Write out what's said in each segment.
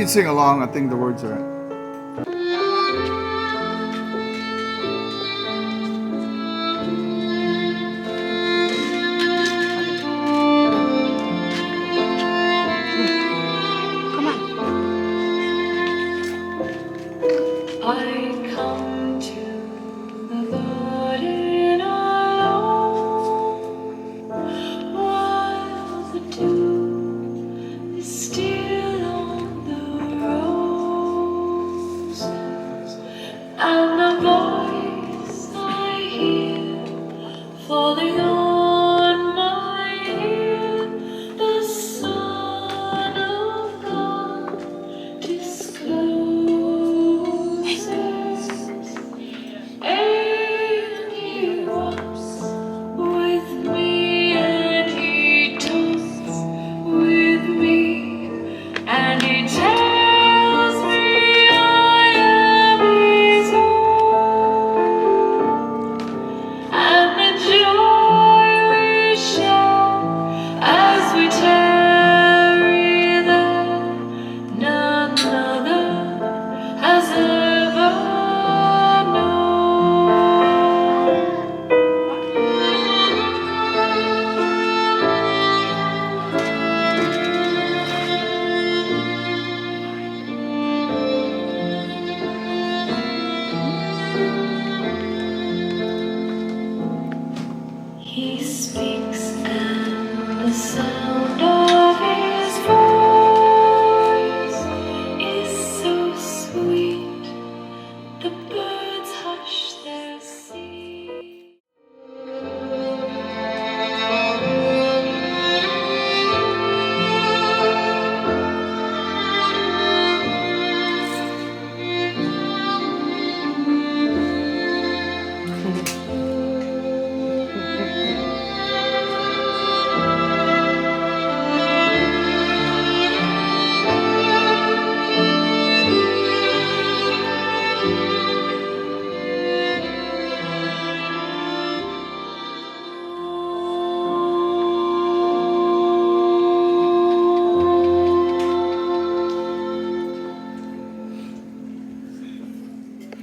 can sing along. I think the words are. I come to the garden alone, while the dew is still on the roses, and the voice I hear falling on my ear, the Son of God discloses, and He walks with me, and He talks with me, and He tells me I am His own, and the joy we share as we tarry there, none other has ever known. He speaks, and the sound of His voice is so sweet, the birds hush their singing.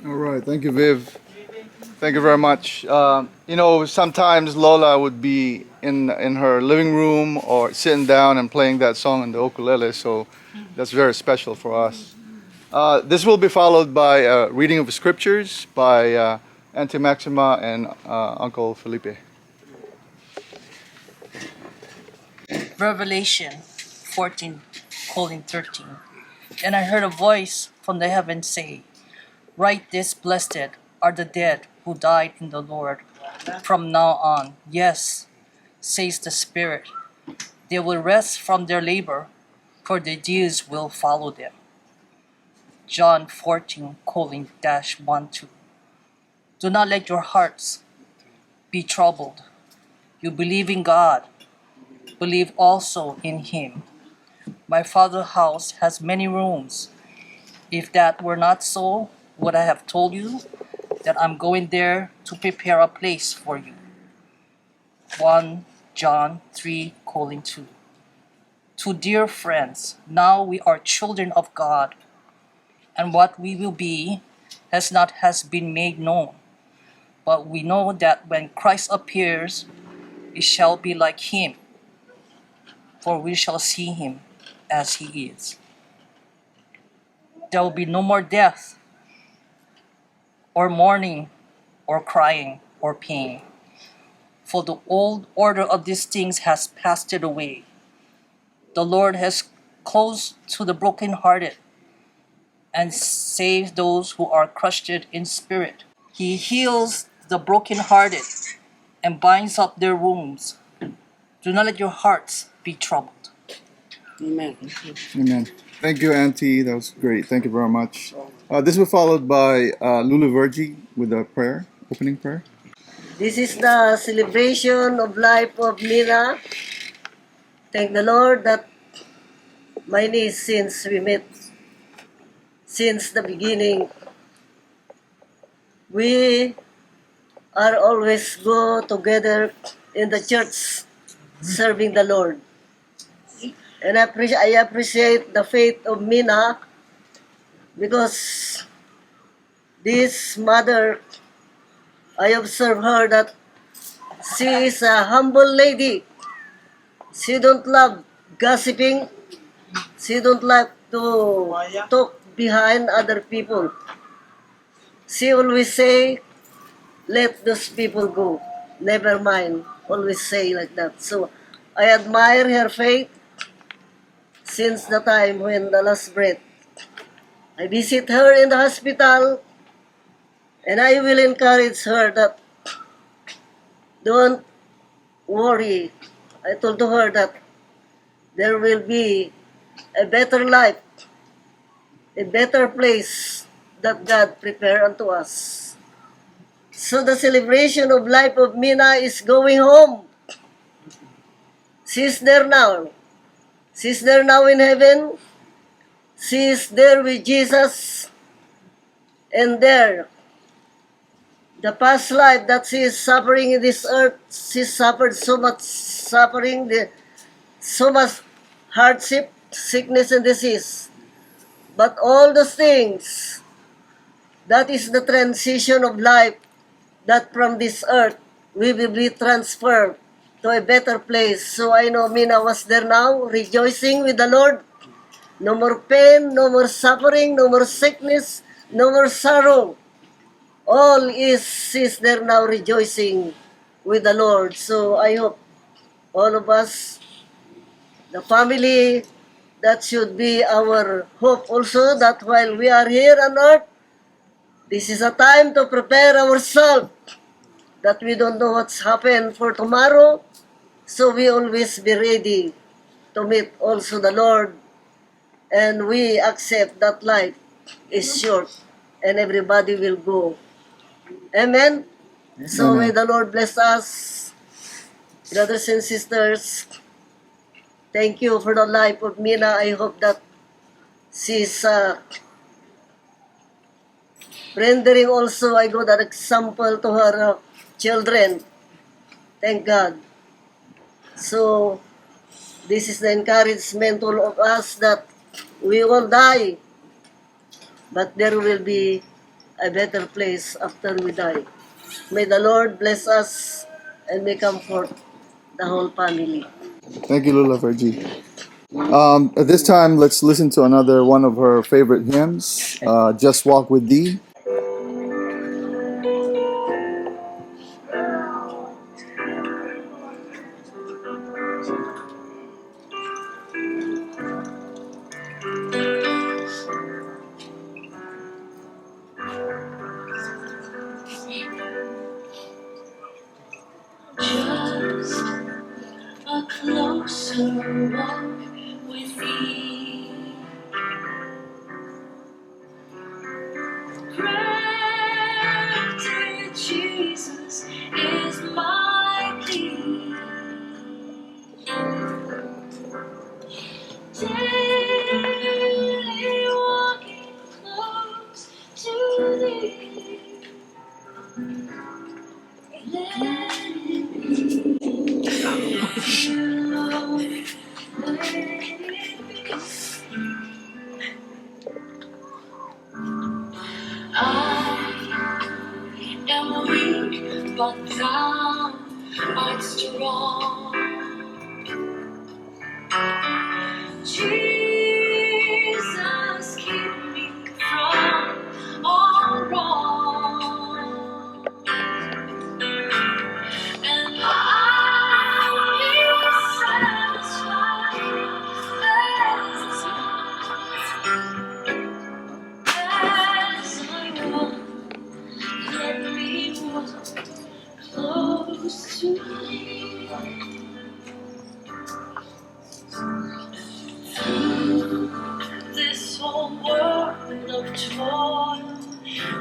All right. Thank you, Viv. Thank you very much. Sometimes Lola would be in her living room or sitting down and playing that song on the ukulele, so that's very special for us. This will be followed by a reading of scriptures by Auntie Maxima and Uncle Felipe. Revelation 14:13. And I heard a voice from the heavens say, "Write this, blessed are the dead who died in the Lord from now on. Yes, says the Spirit, they will rest from their labor, for the dews will follow them." John 14:1-2. Do not let your hearts be troubled. You believe in God, believe also in Him. My Father's house has many rooms. If that were not so, would I have told you that I'm going there to prepare a place for you? 1 John 3:2. To dear friends, now we are children of God, and what we will be has been made known. But we know that when Christ appears, we shall be like Him, for we shall see Him as He is. There will be no more death, or mourning, or crying, or pain, for the old order of these things has passed away. The Lord has close to the brokenhearted and saves those who are crushed in spirit. He heals the brokenhearted and binds up their wounds. Do not let your hearts be troubled. Amen. Amen. Thank you, Auntie. That was great. Thank you very much. This will be followed by Lulu Vergi with a prayer, opening prayer. This is the celebration of life of Mira. Thank the Lord that my niece, since we met, since the beginning, we are always go together in the church serving the Lord. And I appreciate the faith of Mina because this mother, I observe her that she is a humble lady. She don't love gossiping. She don't like to talk behind other people. She always say, let those people go. Never mind. Always say like that. So I admire her faith since the time when the last breath. I visit her in the hospital and I will encourage her that don't worry. I told to her that there will be a better life, a better place that God prepared unto us. So the celebration of life of Mina is going home. She's there now. She's there now in heaven. She's there with Jesus. And there, the past life that she is suffering in this earth, she suffered so much suffering, so much hardship, sickness, and disease. But all those things, that is the transition of life, that from this earth, we will be transferred to a better place. So I know Mina was there now, rejoicing with the Lord. No more pain, no more suffering, no more sickness, no more sorrow. All is there now rejoicing with the Lord. So I hope all of us, the family, that should be our hope also, that while we are here on earth, this is a time to prepare ourselves, that we don't know what's happened for tomorrow, so we always be ready to meet also the Lord, and we accept that life is short and everybody will go. Amen? So may Amen. the Lord bless us, brothers and sisters. Thank you for the life of Mina. I hope that she's rendering also a good example to her children. Thank God. So this is the encouragement to all of us that we will die, but there will be a better place after we die. May the Lord bless us and may comfort the whole family. Thank you, Lula Fergie. At this time, let's listen to another one of her favorite hymns, Just Walk with Thee. Just a closer walk with thee. Granted, Jesus is my plea. Daily walking close to thee. Let it be. Lord, let it be. I am weak, but thou art strong. Jesus, keep me from all wrong. And I'll be satisfied as I walk. Let me walk close to thee. Through this whole world of toil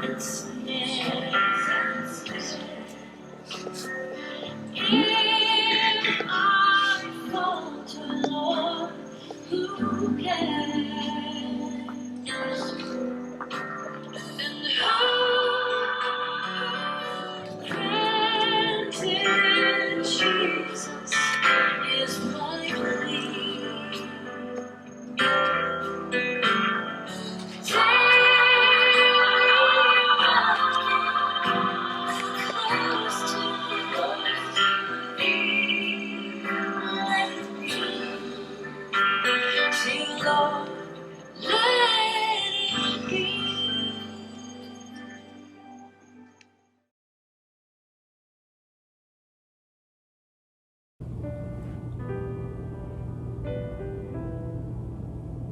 and snares, if I falter, Lord, who cares? And who granted Jesus is my plea. See, Lord, let it be.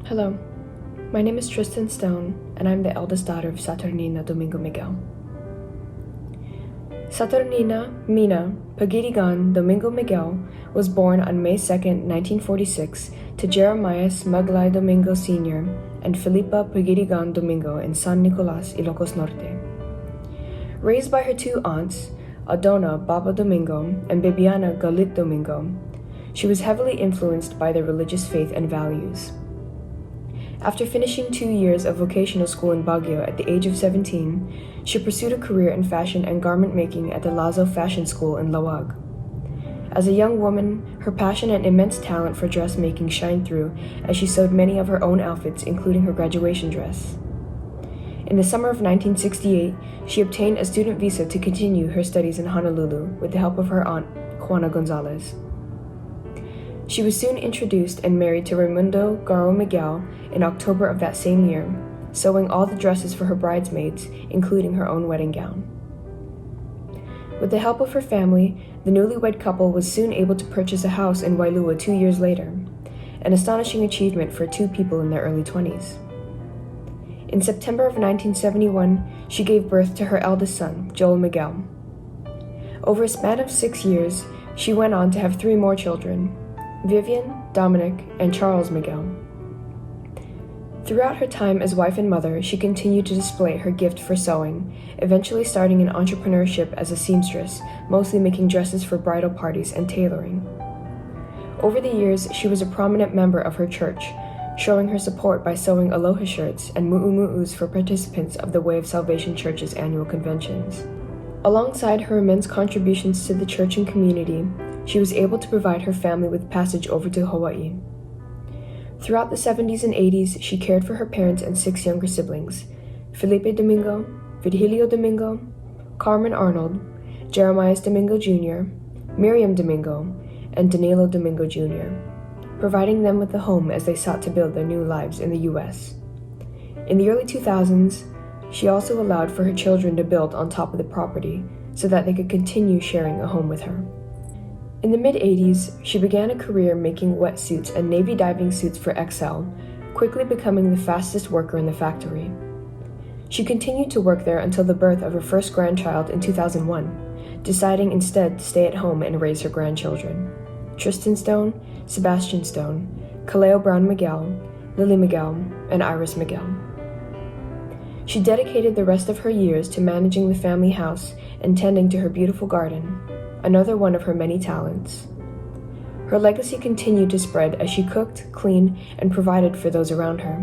Hello, my name is Tristan Stone, and I'm the eldest daughter of Saturnina Domingo Miguel. Saturnina Mina Pagirigan Domingo Miguel was born on May 2, 1946, to Jeremias Maglay Domingo Sr. and Felipa Pagirigan Domingo in San Nicolas, Ilocos Norte. Raised by her two aunts, Adona Baba Domingo and Bibiana Galit Domingo, she was heavily influenced by their religious faith and values. After finishing 2 years of vocational school in Baguio at the age of 17, she pursued a career in fashion and garment making at the Lazo Fashion School in Lawag. As a young woman, her passion and immense talent for dressmaking shined through as she sewed many of her own outfits, including her graduation dress. In the summer of 1968, she obtained a student visa to continue her studies in Honolulu with the help of her aunt, Juana Gonzalez. She was soon introduced and married to Raimundo Garo Miguel in October of that same year, sewing all the dresses for her bridesmaids, including her own wedding gown. With the help of her family, the newlywed couple was soon able to purchase a house in Wailua 2 years later, an astonishing achievement for two people in their early 20s. In September of 1971, she gave birth to her eldest son, Joel Miguel. Over a span of 6 years, she went on to have 3 more children, Vivian, Dominic, and Charles Miguel. Throughout her time as wife and mother, she continued to display her gift for sewing, eventually starting in entrepreneurship as a seamstress, mostly making dresses for bridal parties and tailoring. Over the years, she was a prominent member of her church, showing her support by sewing aloha shirts and mu'umu'us for participants of the Way of Salvation Church's annual conventions. Alongside her immense contributions to the church and community, she was able to provide her family with passage over to Hawaii. Throughout the 70s and 80s, she cared for her parents and 6 younger siblings, Felipe Domingo, Virgilio Domingo, Carmen Arnold, Jeremias Domingo Jr., Miriam Domingo, and Danilo Domingo Jr., providing them with a home as they sought to build their new lives in the U.S. In the early 2000s, she also allowed for her children to build on top of the property so that they could continue sharing a home with her. In the mid-80s, she began a career making wetsuits and Navy diving suits for XL, quickly becoming the fastest worker in the factory. She continued to work there until the birth of her first grandchild in 2001, deciding instead to stay at home and raise her grandchildren, Tristan Stone, Sebastian Stone, Kaleo Brown Miguel, Lily Miguel, and Iris Miguel. She dedicated the rest of her years to managing the family house and tending to her beautiful garden, another one of her many talents. Her legacy continued to spread as she cooked, cleaned, and provided for those around her.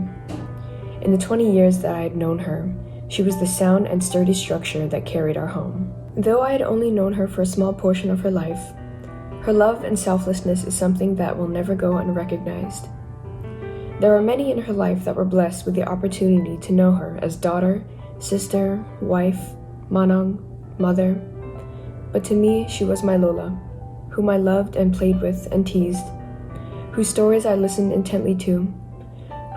In the 20 years that I had known her, she was the sound and sturdy structure that carried our home. Though I had only known her for a small portion of her life, her love and selflessness is something that will never go unrecognized. There are many in her life that were blessed with the opportunity to know her as daughter, sister, wife, manang, mother, but to me, she was my Lola, whom I loved and played with and teased, whose stories I listened intently to,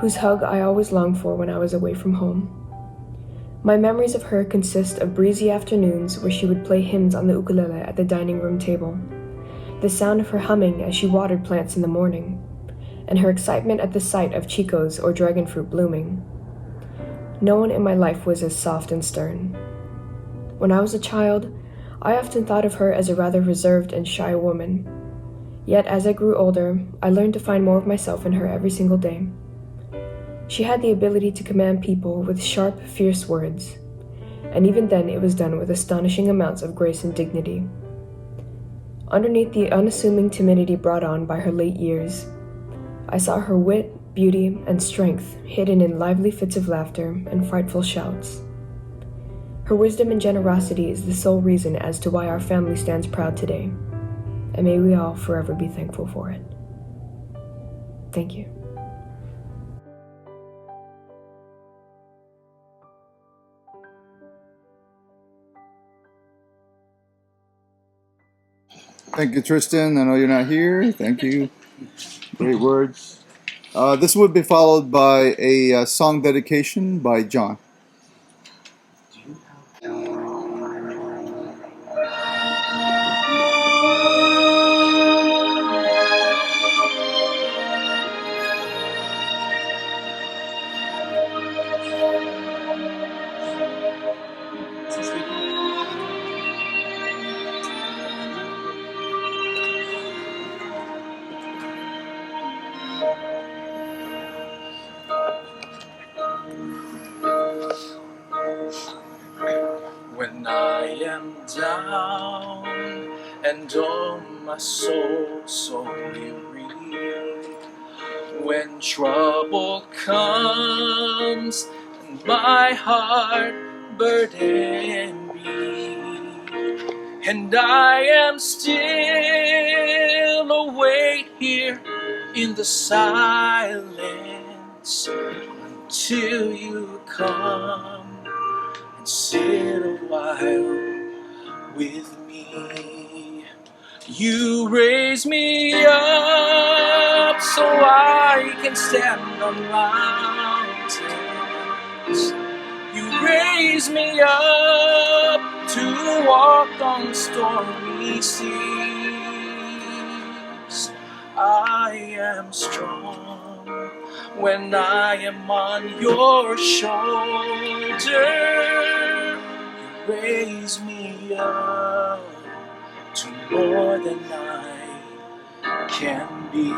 whose hug I always longed for when I was away from home. My memories of her consist of breezy afternoons where she would play hymns on the ukulele at the dining room table, the sound of her humming as she watered plants in the morning, and her excitement at the sight of chicos or dragon fruit blooming. No one in my life was as soft and stern. When I was a child, I often thought of her as a rather reserved and shy woman. Yet as I grew older, I learned to find more of myself in her every single day. She had the ability to command people with sharp, fierce words, and even then it was done with astonishing amounts of grace and dignity. Underneath the unassuming timidity brought on by her late years, I saw her wit, beauty, and strength hidden in lively fits of laughter and frightful shouts. Her wisdom and generosity is the sole reason as to why our family stands proud today, and may we all forever be thankful for it. Thank you. Thank you, Tristan. I know you're not here. Thank you. Great words. This would be followed by a song dedication by John. When I am down and oh my soul so weary, when trouble comes and my heart burden be, and I am still await here in the silence till you come and sit a while with me. You raise me up so I can stand on mountains. You raise me up to walk on stormy seas. I am strong when I am on your shoulder. You raise me up to more than I can be.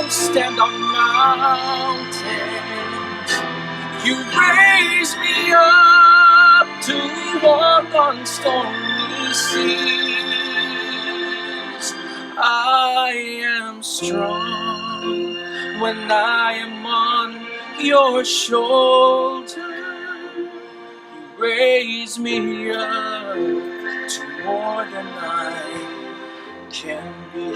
Stand on mountains. You raise me up to walk on stormy seas. I am strong when I am on your shoulder. You raise me up to more than I can be.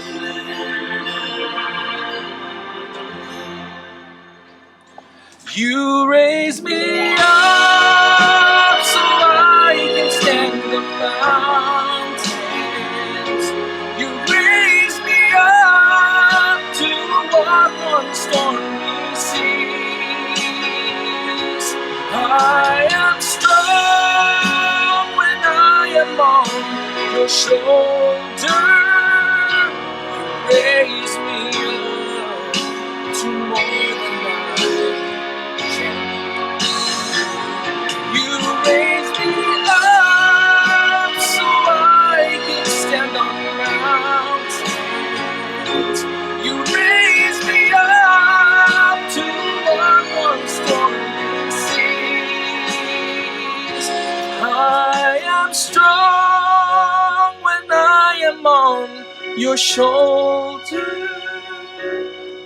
You raise me up so I can stand the mountains. You raise me up to walk on stormy seas. I am strong when I am on your shoulder. You raise me up to more than you raise me up so I can stand on mountains. You raise me up to walk on stormy seas. I am strong when I am on your shoulder.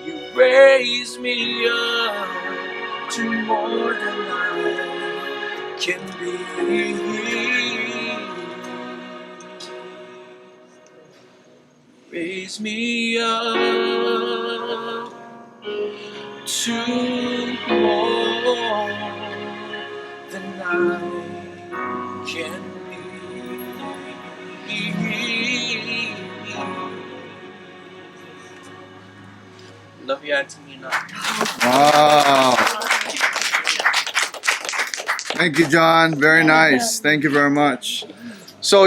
You raise me up to more than I can be. Raise me up to more than I can be. Love you, Antonina. Wow. Thank you, John. Very nice. Thank you very much. So,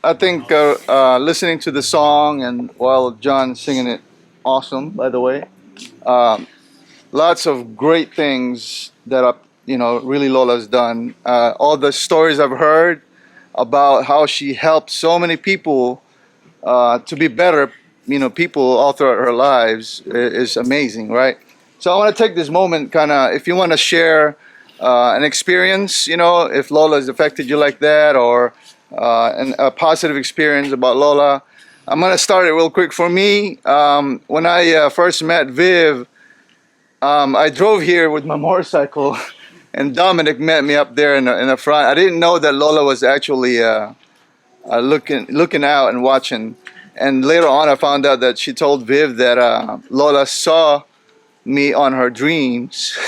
I think listening to the song and while John singing it, awesome, by the way. Lots of great things that, really Lola's done. All the stories I've heard about how she helped so many people to be better, people all throughout her lives is amazing, right? So I want to take this moment, kind of, if you want to share an experience, you know, if Lola has affected you like that, or a positive experience about Lola. I'm gonna start it real quick. For me, when I first met Viv, I drove here with my motorcycle, and Dominic met me up there in the front. I didn't know that Lola was actually looking out and watching. And later on, I found out that she told Viv that Lola saw me on her dreams,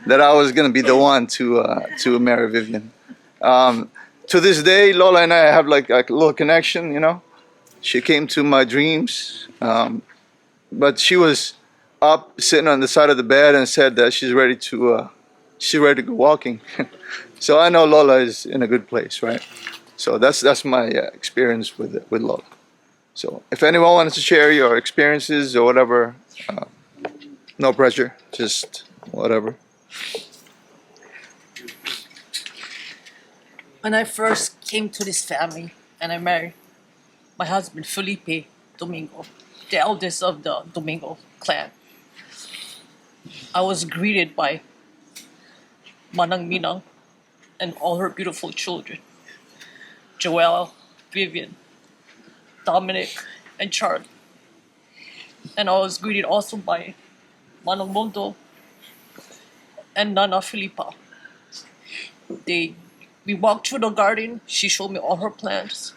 that I was gonna be the one to marry Vivian. To this day, Lola and I have like a little connection, you know. She came to my dreams, but she was up, sitting on the side of the bed, and said that she's ready to go walking. So I know Lola is in a good place, right? So that's my experience with Lola. So if anyone wants to share your experiences or whatever, no pressure, just whatever. When I first came to this family and I married my husband Felipe Domingo, the eldest of the Domingo clan, I was greeted by Manang Minang and all her beautiful children, Joelle, Vivian, Dominic, and Charlie. And I was greeted also by Manang Mondo and Nana Filipa. We walked through the garden, she showed me all her plants.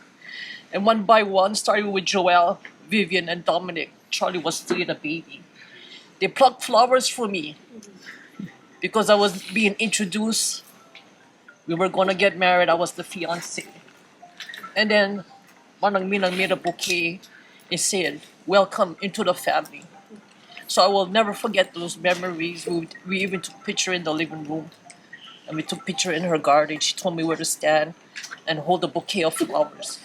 And one by one, starting with Joelle, Vivian, and Dominic, Charlie was still a baby. They plucked flowers for me because I was being introduced. We were gonna get married, I was the fiancé. And then Manang Minang made a bouquet and said, "Welcome into the family." So I will never forget those memories. We even took picture in the living room. And we took picture in her garden. She told me where to stand and hold a bouquet of flowers,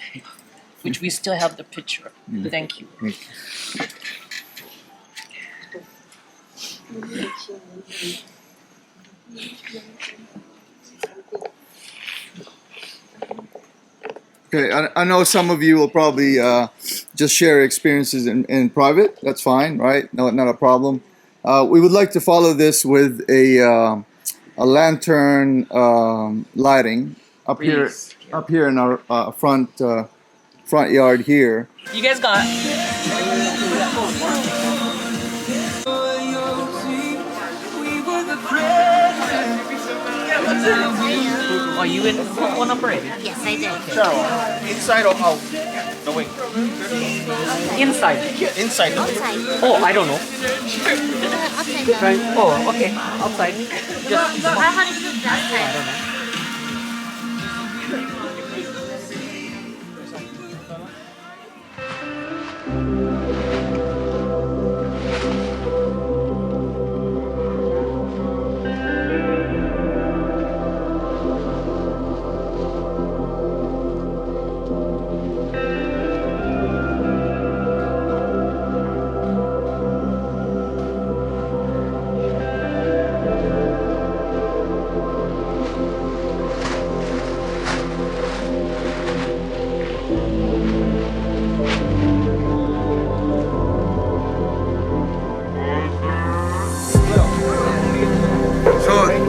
which we still have the picture. Thank you. Okay, I know some of you will probably just share experiences in private. That's fine, right? No, not a problem. We would like to follow this with a lantern lighting up here in our front yard here. You guys got Are you in one up already? Yes, I did. Inside or out? No, wait. Inside. Inside. Outside. Oh, I don't know. Outside now. Right. Oh, okay. Outside. Just How did you do last time?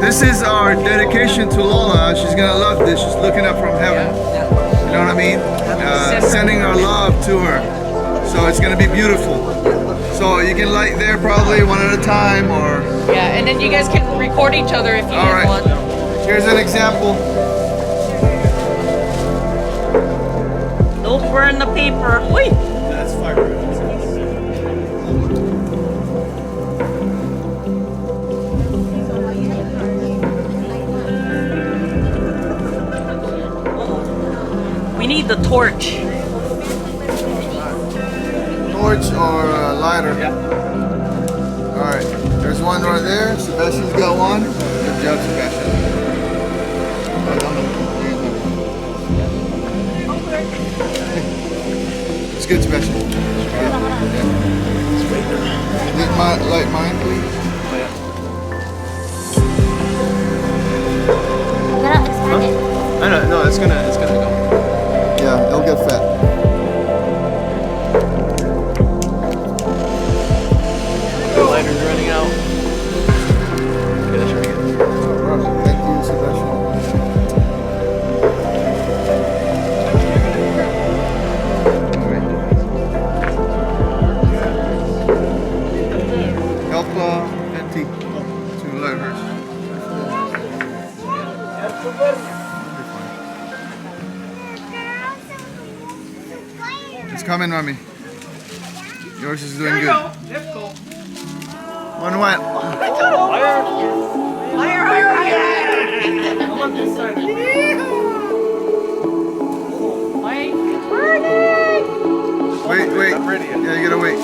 This is our dedication to Lola. She's gonna love this. She's looking up from heaven. You know what I mean? Sending our love to her. So it's gonna be beautiful. So you can light there probably one at a time, or yeah, and then you guys can record each other if you all right. want. Here's an example. Don't burn the paper. Wait. That's fire. We need the torch. Torch or lighter? Yeah. All right. There's one right there. Sebastian's got one. Good job, Sebastian. It's good, Sebastian. Light mine, please. Gotta expand it. I know, no, it's gonna go. Yeah, it'll get fat. The lighter's running out. Okay, that should be good. All right. It's coming, mommy. Yours is doing good. One went. Wait. Yeah, you gotta wait.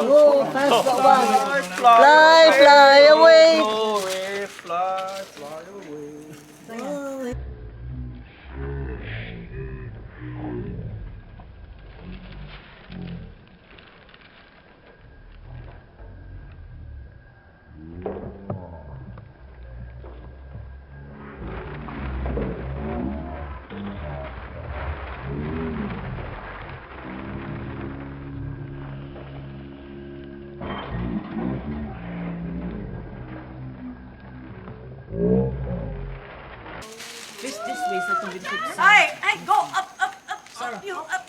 Oh, fast that one. Fly away. Fly away. Hey, go up, you up.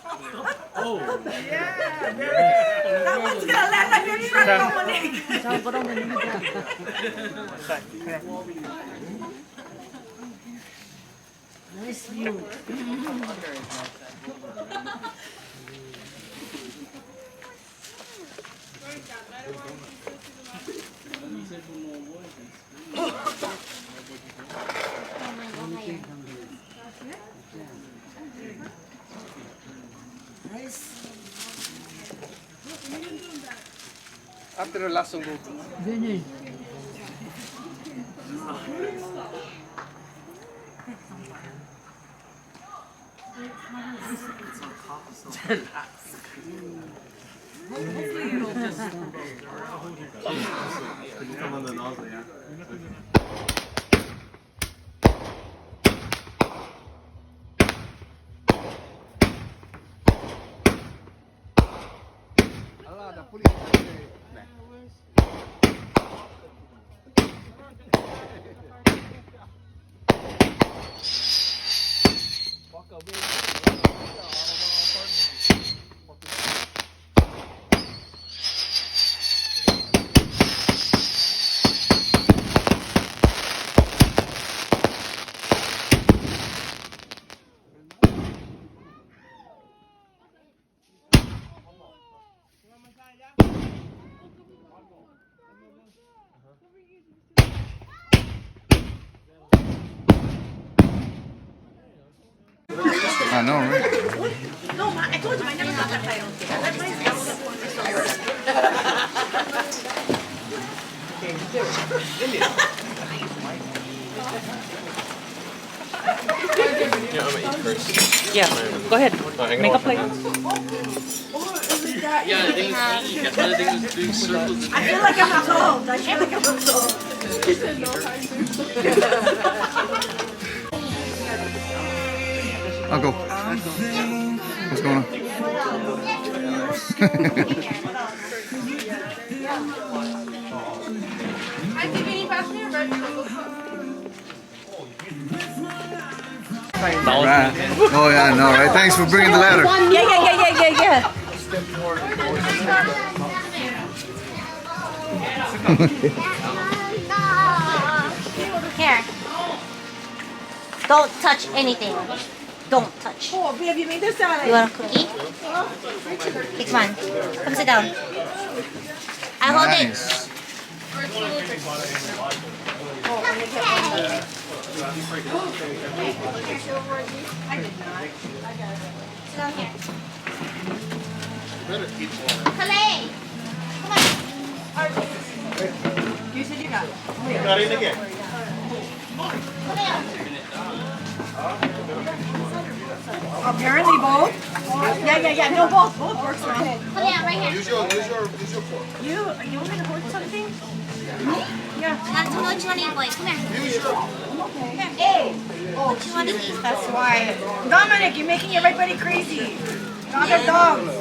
Oh, yeah, that one's gonna land on your truck, Dominic. Nice view. After the last song, I know, right? No, Ma, I told you, I never got that title. That might be Yeah, go ahead. Make a plate. yeah, I think it's doing circles. I feel like I'm absolved. I feel like I'm absolved. I'll go. What's going on? Right. Oh yeah, I know, right? Thanks for bringing the ladder. Yeah. Here. Don't touch anything. Don't touch. Oh, Viv, you made this salad. You want a cookie? Okay, come on. Come sit down. I hold it. Nice. Sit down here. Kalei. Come on. You said you got it. Apparently both. Yeah. No, both. Both works well. Kalei, right here. Use your fork. You want me to hold something? Yeah. Not too much honey, boy. Come here. Use your. Hey. What you want to eat? That's why. Dominic, you're making everybody crazy. Other dogs.